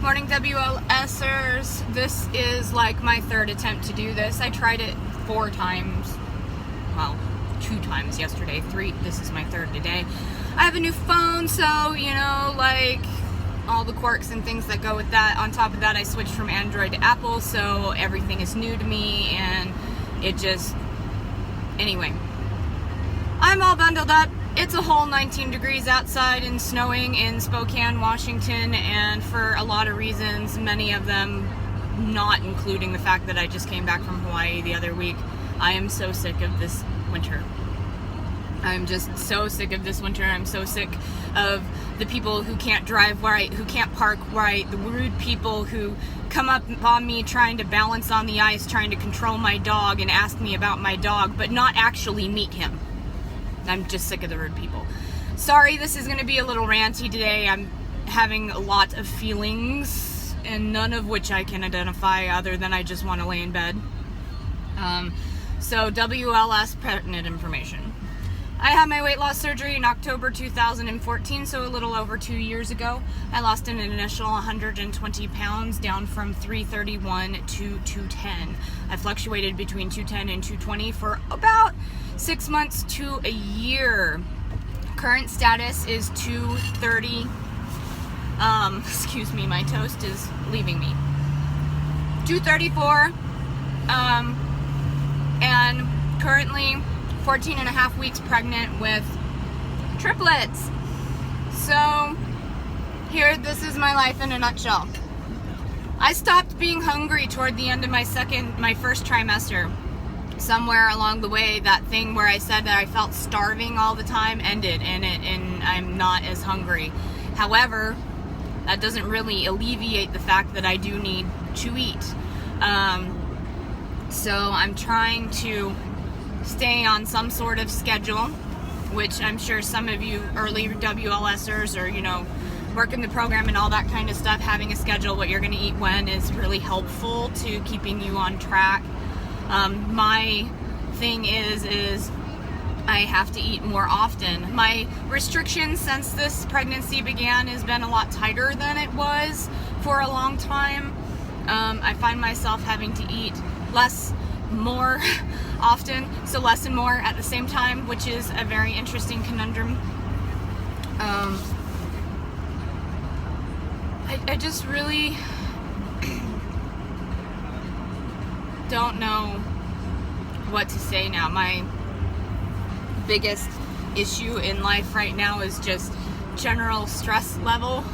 Morning WLSers. This is like my third attempt to do this. I tried it 4 times. Well, 2 times yesterday. 3. This is my third today. I have a new phone, so, you know, like all the quirks and things that go with that. On top of that, I switched from Android to Apple, so everything is new to me, and it just... Anyway. I'm all bundled up. It's a whole 19 degrees outside and snowing in Spokane, Washington, and for a lot of reasons, many of them not including the fact that I just came back from Hawaii the other week. I am so sick of this winter. I'm just so sick of this winter. I'm so sick of the people who can't drive right, who can't park right, the rude people who come up on me trying to balance on the ice, trying to control my dog and ask me about my dog, but not actually meet him. I'm just sick of the rude people. Sorry, this is going to be a little ranty today. I'm having a lot of feelings, and none of which I can identify other than I just want to lay in bed. So WLS pertinent information. I had my weight loss surgery in October 2014, so a little over 2 years ago. I lost an initial 120 pounds, down from 331 to 210. I fluctuated between 210 and 220 for about 6 months to a year. Current status is 230. Excuse me, my toast is leaving me. 234. And currently 14 and a half weeks pregnant with triplets. So this is my life in a nutshell. I stopped being hungry toward the end of my first trimester. Somewhere along the way, that thing where I said that I felt starving all the time ended, and I'm not as hungry. However, that doesn't really alleviate the fact that I do need to eat. So I'm trying to stay on some sort of schedule, which I'm sure some of you early WLSers or, you know, working the program and all that kind of stuff, having a schedule, what you're going to eat when, is really helpful to keeping you on track. My thing is I have to eat more often. My restriction since this pregnancy began has been a lot tighter than it was for a long time. I find myself having to eat more often, so less and more at the same time, which is a very interesting conundrum. I just really don't know what to say now. My biggest issue in life right now is just general stress level.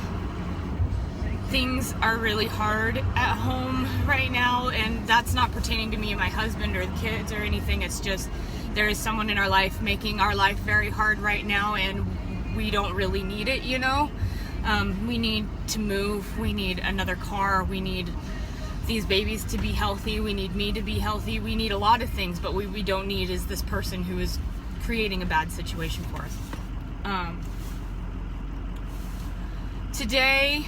Things are really hard at home right now, and that's not pertaining to me and my husband or the kids or anything. It's just there is someone in our life making our life very hard right now, and we don't really need it, you know? We need to move. We need another car. We need these babies to be healthy. We need me to be healthy. We need a lot of things, but we don't need is this person who is creating a bad situation for us. Today,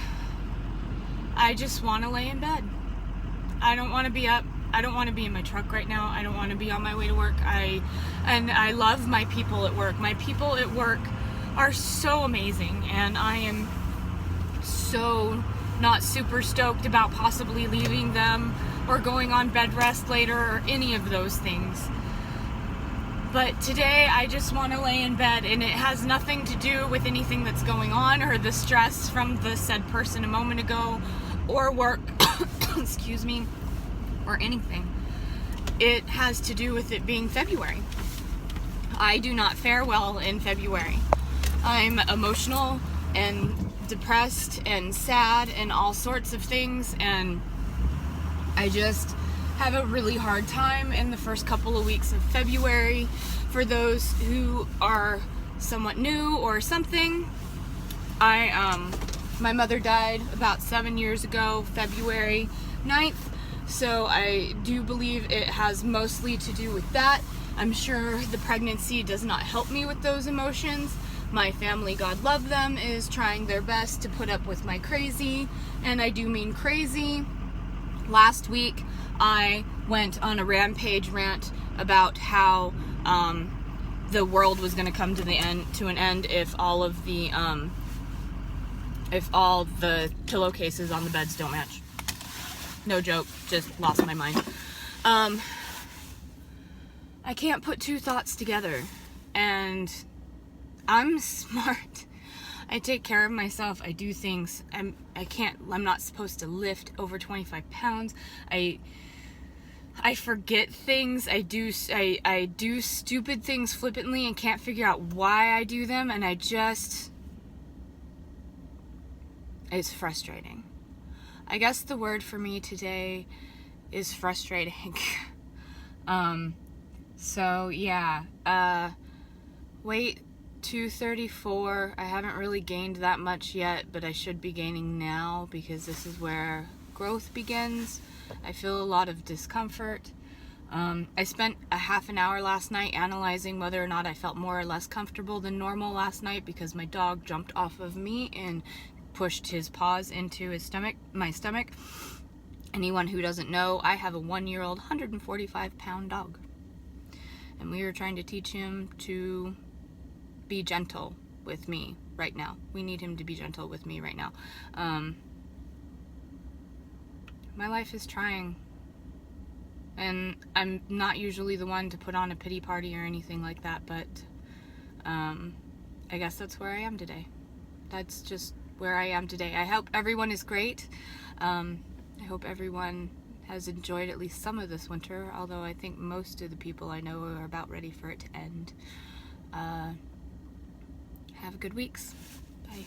I just want to lay in bed. I don't want to be up. I don't want to be in my truck right now. I don't want to be on my way to work. I love my people at work. My people at work are so amazing, and I am so not super stoked about possibly leaving them or going on bed rest later or any of those things. But today I just want to lay in bed, and it has nothing to do with anything that's going on or the stress from the said person a moment ago or work, excuse me, or anything. It has to do with it being February. I do not fare well in February. I'm emotional and depressed and sad and all sorts of things, and I just have a really hard time in the first couple of weeks of February. For those who are somewhat new or something, my mother died about 7 years ago, February 9th, so I do believe it has mostly to do with that. I'm sure the pregnancy does not help me with those emotions. My family, God love them, is trying their best to put up with my crazy, and I do mean crazy. Last week, I went on a rampage rant about how the world was going to come to an end if all of the if all the pillowcases on the beds don't match. No joke, just lost my mind. I can't put two thoughts together, and I'm smart. I take care of myself. I do things. I'm not supposed to lift over 25 pounds. I forget things. I do stupid things flippantly and can't figure out why I do them, and it's frustrating. I guess the word for me today is frustrating. So yeah, weight 234. I haven't really gained that much yet, but I should be gaining now because this is where growth begins. I feel a lot of discomfort. I spent a half an hour last night analyzing whether or not I felt more or less comfortable than normal last night because my dog jumped off of me and pushed his paws into my stomach. Anyone who doesn't know, I have a 1-year-old, 145-pound dog. And we are trying to teach him to be gentle with me right now. We need him to be gentle with me right now. My life is trying. And I'm not usually the one to put on a pity party or anything like that, but I guess that's where I am today. That's just where I am today. I hope everyone is great. I hope everyone has enjoyed at least some of this winter, although I think most of the people I know are about ready for it to end. Have good weeks. Bye.